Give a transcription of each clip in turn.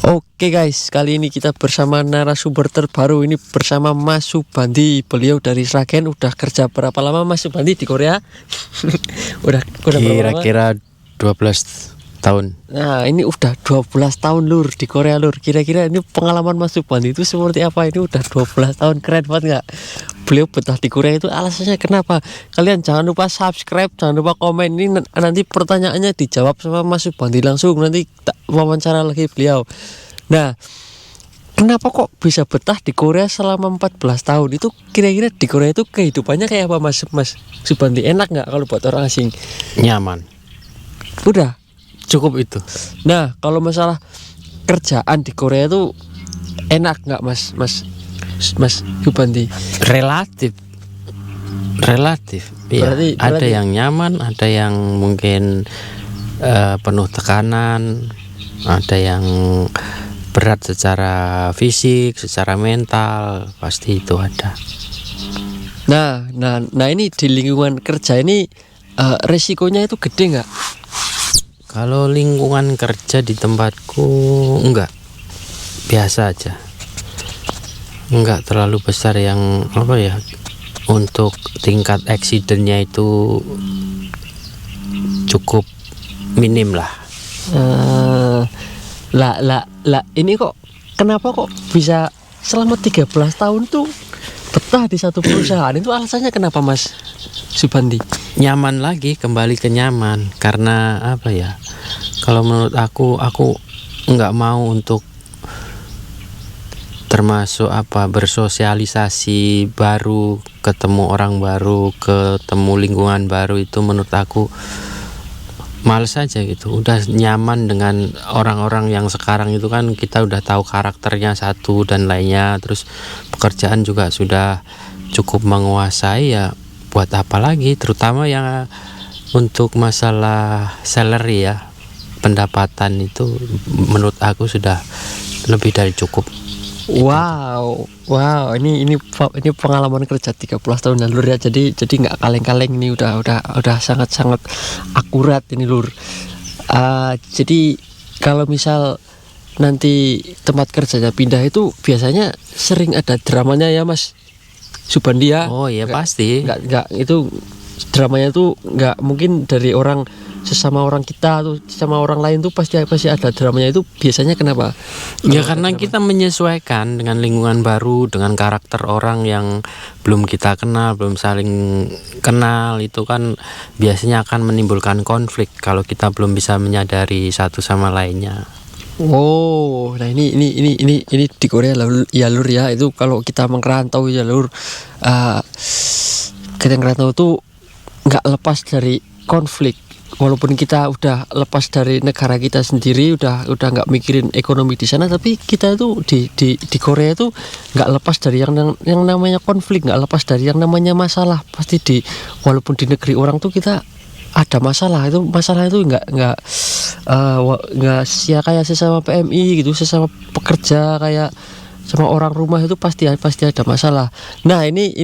Oke guys, kali ini kita bersama narasumber terbaru, ini bersama Mas Subandi. Beliau dari Sragen. Udah kerja berapa lama Mas Subandi di Korea? udah berapa lama? Kira-kira 12 tahun. Nah ini udah 12 tahun lur di Korea lur. Kira-kira ini pengalaman Mas Subandi itu seperti apa? Ini udah 12 tahun, keren banget gak? Beliau betah di Korea itu alasannya kenapa? Kalian jangan lupa subscribe, jangan lupa komen. Ini nanti pertanyaannya dijawab sama Mas Subandi langsung. Nanti tak wawancara lagi beliau. Nah, kenapa kok bisa betah di Korea selama 14 tahun? Itu kira-kira di Korea itu kehidupannya kayak apa Mas Subandi? Enak nggak kalau buat orang asing? Nyaman. Udah Cukup itu. Nah, kalau masalah kerjaan di Korea itu enak nggak Mas Subandi? Relatif. Ya, ada yang nyaman, ada yang mungkin penuh tekanan, ada yang berat secara fisik, secara mental, pasti itu ada. Nah ini di lingkungan kerja ini resikonya itu gede nggak? Kalau lingkungan kerja di tempatku enggak, biasa aja, enggak terlalu besar yang apa ya, untuk tingkat accidentnya itu cukup minim lah. Ini kok kenapa kok bisa selama 13 tahun tuh betah di satu perusahaan? Itu alasannya kenapa Mas Subandi? Nyaman lagi, kembali ke nyaman. Karena apa ya, kalau menurut aku nggak mau untuk termasuk bersosialisasi baru, ketemu orang baru, ketemu lingkungan baru, itu menurut aku males aja gitu. Udah nyaman dengan orang-orang yang sekarang itu kan, kita udah tahu karakternya satu dan lainnya, terus pekerjaan juga sudah cukup menguasai, ya buat apa lagi, terutama yang untuk masalah salary ya, pendapatan itu menurut aku sudah lebih dari cukup. Wow, ini pengalaman kerja 13 tahun ya lur ya. Jadi nggak kaleng-kaleng, ini udah sangat akurat ini lur. Jadi kalau misal nanti tempat kerjanya pindah itu biasanya sering ada dramanya ya Mas Subandi ya? Oh iya, pasti. Nggak itu dramanya tuh nggak mungkin dari orang sesama orang kita atau sama orang lain tuh pasti ada dramanya. Itu biasanya kenapa? Ya karena kita menyesuaikan dengan lingkungan baru, dengan karakter orang yang belum kita kenal, belum saling kenal, itu kan biasanya akan menimbulkan konflik kalau kita belum bisa menyadari satu sama lainnya. Oh, nah ini di Korea ya lur ya. Itu kalau kita merantau ya lur, kita ngerantau tuh nggak lepas dari konflik. Walaupun kita udah lepas dari negara kita sendiri, udah nggak mikirin ekonomi di sana, tapi kita tuh di Korea itu nggak lepas dari yang namanya konflik, nggak lepas dari yang namanya masalah. Pasti walaupun di negeri orang tuh kita ada masalah itu nggak kayak sesama PMI gitu, sesama pekerja, kayak sama orang rumah itu pasti ada masalah. Nah ini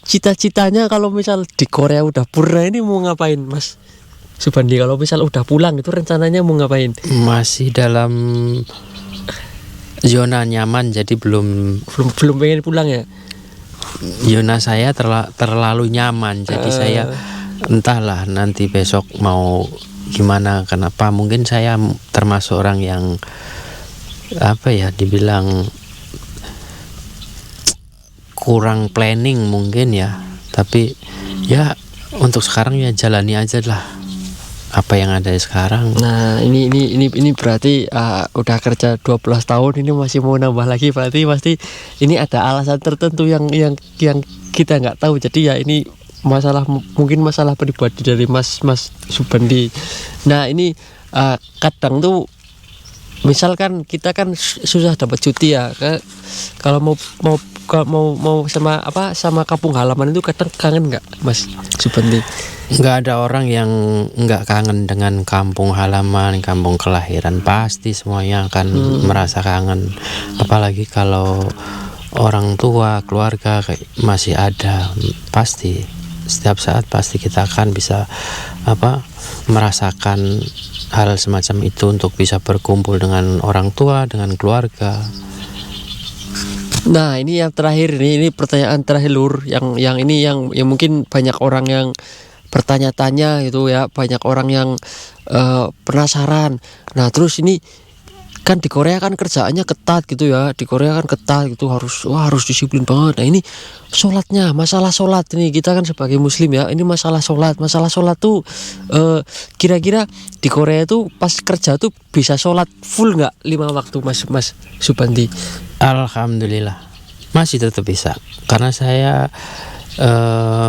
cita-citanya kalau misal di Korea udah purna ini mau ngapain Mas Subandi? Kalau misal udah pulang itu rencananya mau ngapain? Masih dalam zona nyaman, jadi belum pengen pulang ya. Zona saya terlalu nyaman, jadi saya entahlah nanti besok mau gimana. Kenapa? Mungkin saya termasuk orang yang dibilang kurang planning mungkin ya. Tapi ya untuk sekarang ya jalani aja lah apa yang ada sekarang. Nah ini berarti udah kerja 12 tahun, ini masih mau nambah lagi, berarti pasti ini ada alasan tertentu yang kita nggak tahu. Jadi ya ini mungkin masalah pribadi dari Mas Subandi. Nah ini kadang tuh misalkan kita kan susah dapat cuti ya, kalau mau sama kampung halaman itu kadang kangen nggak Mas Subandi? Nggak ada orang yang nggak kangen dengan kampung halaman, kampung kelahiran. Pasti semuanya akan merasa kangen. Apalagi kalau orang tua, keluarga masih ada, pasti setiap saat pasti kita akan bisa merasakan hal semacam itu untuk bisa berkumpul dengan orang tua, dengan keluarga. Nah ini yang terakhir ini pertanyaan terakhir Lur, yang ini yang mungkin banyak orang yang bertanya-tanya gitu ya, banyak orang yang penasaran. Nah terus ini kan di Korea kan kerjaannya ketat gitu ya, di Korea kan ketat gitu, harus disiplin banget. Nah ini sholatnya, masalah sholat ini kita kan sebagai muslim ya, ini masalah sholat tuh kira-kira di Korea tuh pas kerja tuh bisa sholat full nggak 5 waktu Mas Subandi? Alhamdulillah masih tetap bisa, karena saya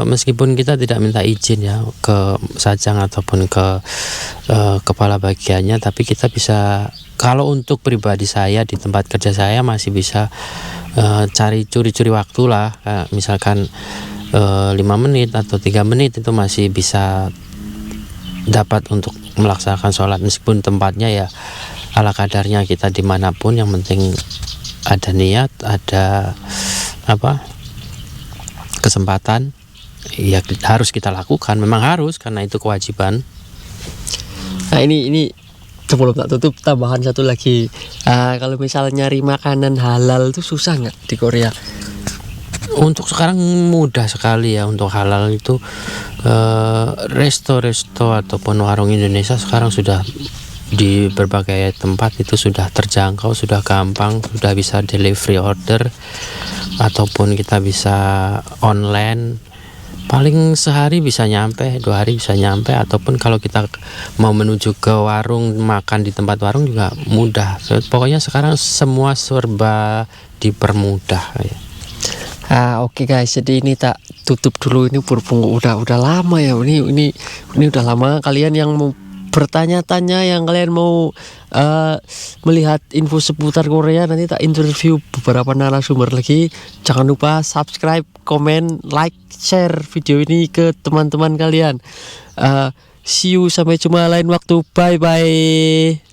meskipun kita tidak minta izin ya ke sajang ataupun ke kepala bagiannya, tapi kita bisa, kalau untuk pribadi saya di tempat kerja saya masih bisa curi-curi waktu lah, misalkan 5 menit atau 3 menit itu masih bisa dapat untuk melaksanakan sholat, meskipun tempatnya ya ala kadarnya, kita dimanapun yang penting ada niat, ada kesempatan ya harus kita lakukan, memang harus karena itu kewajiban. Nah ini sebelum tak tutup tambahan satu lagi, kalau misalnya nyari makanan halal itu susah nggak di Korea? Untuk sekarang mudah sekali ya untuk halal itu, resto-resto ataupun warung Indonesia sekarang sudah di berbagai tempat itu sudah terjangkau, sudah gampang, sudah bisa delivery order ataupun kita bisa online, paling sehari bisa nyampe, 2 hari bisa nyampe, ataupun kalau kita mau menuju ke warung makan di tempat warung juga mudah. Pokoknya sekarang semua serba dipermudah ya. Oke guys, jadi ini tak tutup dulu, ini berhubung udah lama ya, ini udah lama. Kalian yang mau bertanya-tanya, yang kalian mau melihat info seputar Korea, nanti tak interview beberapa narasumber lagi. Jangan lupa subscribe, komen, like, share video ini ke teman-teman kalian. See you, sampai jumpa lain waktu, bye bye.